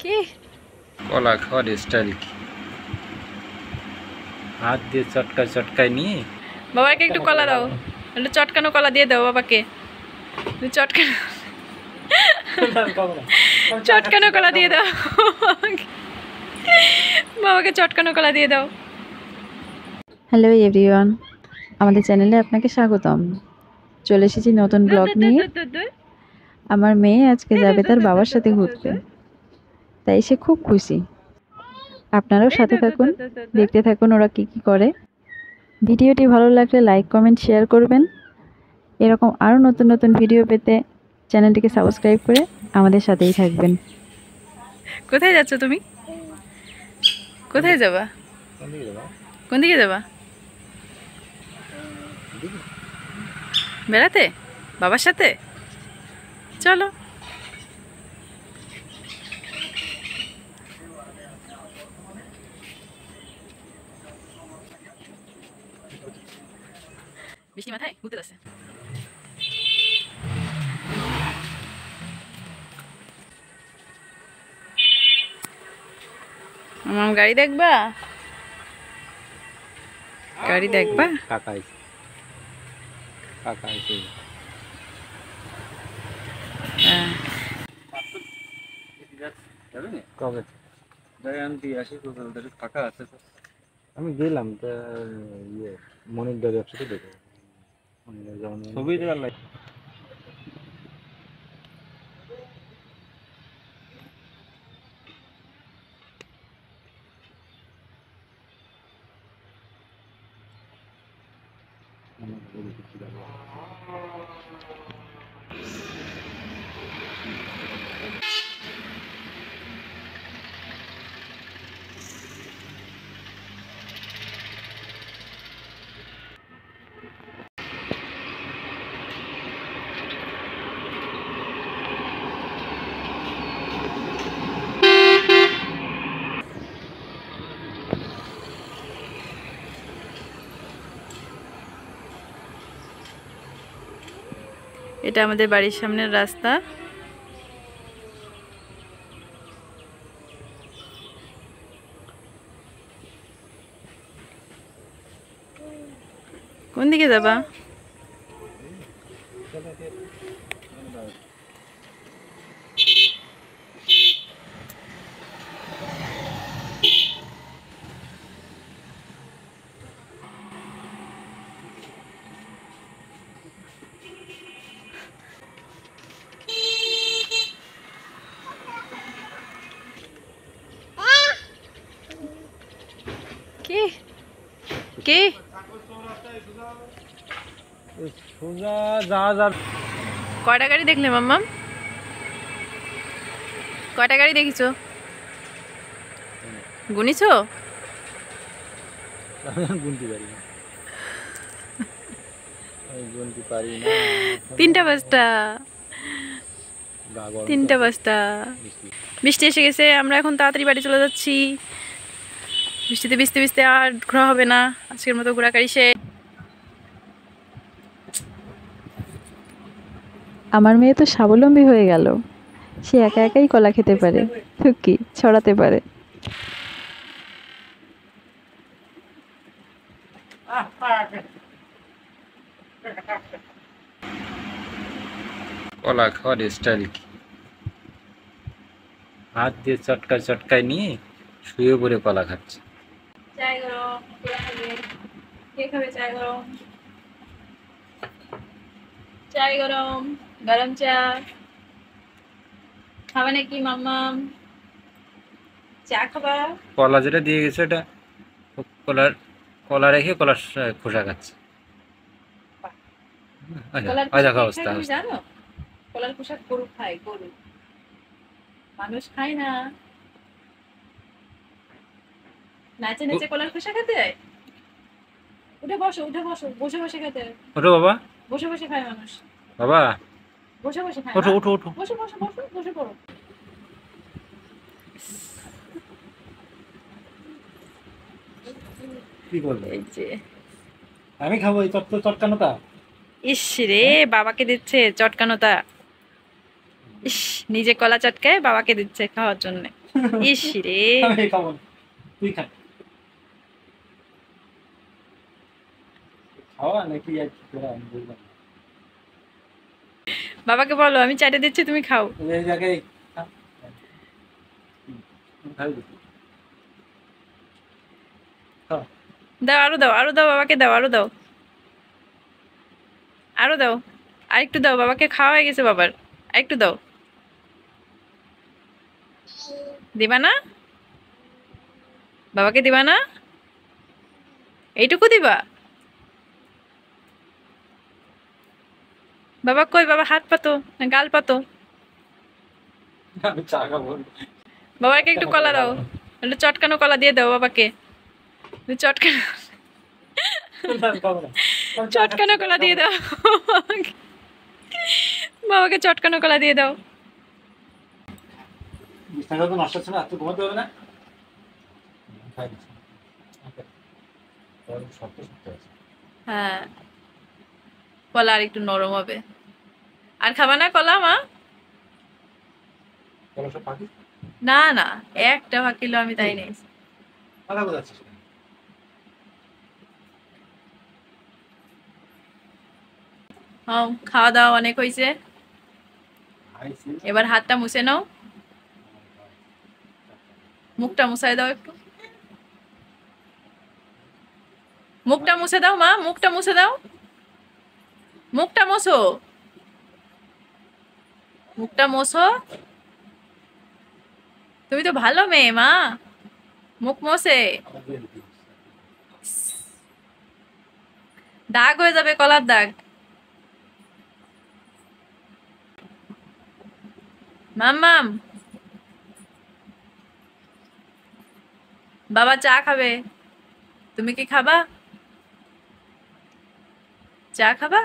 কি কলা খাওয়ার স্টাইল কি? হাত দিয়ে চটকায় নিয়ে বাবাকে একটু কলা দাও, একটু চটকানো কলা দিয়ে দাও বাবাকে। চটকানো চটকানো কলা দিয়ে দাও বাবাকে চটকানো কলা দিয়ে দাও। হ্যালো এভরিওয়ান, আমাদের চ্যানেলে আপনাকে স্বাগতম। চলে এসেছি নতুন ব্লগ নিয়ে। আমার মেয়ে আজকে যাবে তার বাবার সাথে ঘুরতে, তাই সে খুব খুশি। আপনারাও সাথে থাকুন, দেখতে থাকুন ওরা কি কি করে। ভিডিওটি ভালো লাগলে লাইক কমেন্ট শেয়ার করবেন। এরকম আরও নতুন নতুন ভিডিও পেতে চ্যানেলটিকে সাবস্ক্রাইব করে আমাদের সাথেই থাকবেন। কোথায় যাচ্ছ তুমি? কোথায় যাবা? কোন দিকে যাবা? বেড়াতে বাবার সাথে? চলো। বৃষ্টি মাথায় ঘুরতে যাচ্ছে। আমার গাড়ি দেখবা? গাড়ি দেখবা? কাকা আইছে কবে ফাঁকা আছে? আমি গেলাম ইয়ে মনির দার ব্যবসাতে দেখো ছবি দেওয়ার লাগে। এটা আমাদের বাড়ির সামনের রাস্তা। কোন দিকে যাবা? কি কি সোজা যা কয়টা গাড়ি দেখলে মাম্মাম? কয়টা গাড়ি দেখিছো? গুনিছো? গুনতে পারি না, গুনতে পারি না। তিনটা পাঁচটা বৃষ্টি এসে গেছে। আমরা এখন তাড়াতাড়ি বাড়ি চলে যাচ্ছি। বৃষ্টিতে ভিজতে ভিজতে আর ঘোরা হবে না। আজকের মতো ঘোরাঘুরি শেষ। আমার মেয়ে তো স্বাবলম্বী হয়ে গেল। সে একা একাই কলা খেতে পারে, তো কি ছড়াতে পারে। কলা খাওয়ার স্টাইল কি? হাত দিয়ে চটকায় নিয়ে শুয়ে পড়ে কলা খাচ্ছে। চাই গরম, কে খাবে চাই গরম? চাই গরম, গরম চা খাবে নাকি মাম্মাম? চা খাবা? কলা যেটা দিয়ে গেছে এটা কলা রেখে কলার খোসা খাচ্ছে। অবস্থা জানো কলার খোসা গরু খায়, গরু, মানুষ খায় না। নাচে নাচে কলার খোসা খেতে হয়। উঠে বসো বসে বসে খেতে। ওঠো বাবা, বসে বসে খায় মানুষ। বাবা বসে বসে খায়। ওঠো বসে পড়ো। কি করবে? এই যে আমি খাবো এই চটকানোটা। ইস রে, বাবাকে দিচ্ছে চটকানোটা। ইস, নিজে কলা চটকায় বাবাকে দিচ্ছে খাওয়ার জন্য। ইস রে, আমি খাবো না, তুই খা। খাওয়া নাকি আর কি করা আমি বুঝলাম না। বাবাকে বলো আমি চাটে দিচ্ছি, তুমি খাও। এই জায়গায় খা। খাবি তো? খা। দাও, আরো দাও, আরো দাও, বাবাকে দাও, আরো দাও, আরো দাও, আরেকটু দাও, বাবাকে খাওয়া হয়ে গেছে বাবার, আরেকটু দাও। দিবা না? বাবাকে দিবা না? এইটুকু দিবা? বাবা কই? বাবা হাত পাতো না গাল পাতো? আমি চা খাবো। বাবাকে একটু কলা দাও, একটু চটকানো কলা দিয়ে দাও বাবাকে, একটু চটকানো খাবো না। চটকানো কলা দিয়ে দাও বাবাকে চটকানো কলা দিয়ে দাও। বিছানা তো নষ্ট হচ্ছে না, তুই ঘুমাতে হবে না? খাই দিচ্ছি। ওকে। তাহলে শক্ত শক্ত আছে। হ্যাঁ, কলা আর একটু নরম হবে। আর খাবা না কলা মা? তাহলে সব পাখি না না, একটা ভাগ কিলো আমি তাই নেই। পালা বোঝাচ্ছিস কেন? হ্যাঁ, খাওয়া দাওয়া অনেক হয়েছে, খাইছি। এবার হাতটা মুছে নাও, মুখটা মুছাই দাও একটু, মুখটা মুছে দাও মা, মুখটা মুছে দাও, মুখটা মোছো, মুখটা মোছো। তুমি তো ভালো মেয়ে মা, মুখ মোছে। দাগ হয়ে যাবে, কলার দাগ। মাম্মাম, বাবা চা খাবে, তুমি কি খাবা? চা খাবা?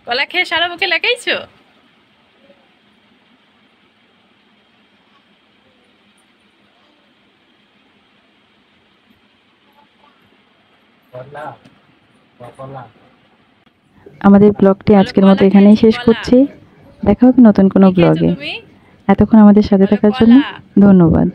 কলা খেয়ে সারা মুখে লেখাইছো? আমাদের ব্লগটি আজকের মতো এখানেই শেষ করছি। দেখা হবে নতুন কোনো কি খেয়েছো ব্লগে। তুমি? এতক্ষণ আমাদের সাথে বলো থাকার জন্য কলা। ধন্যবাদ।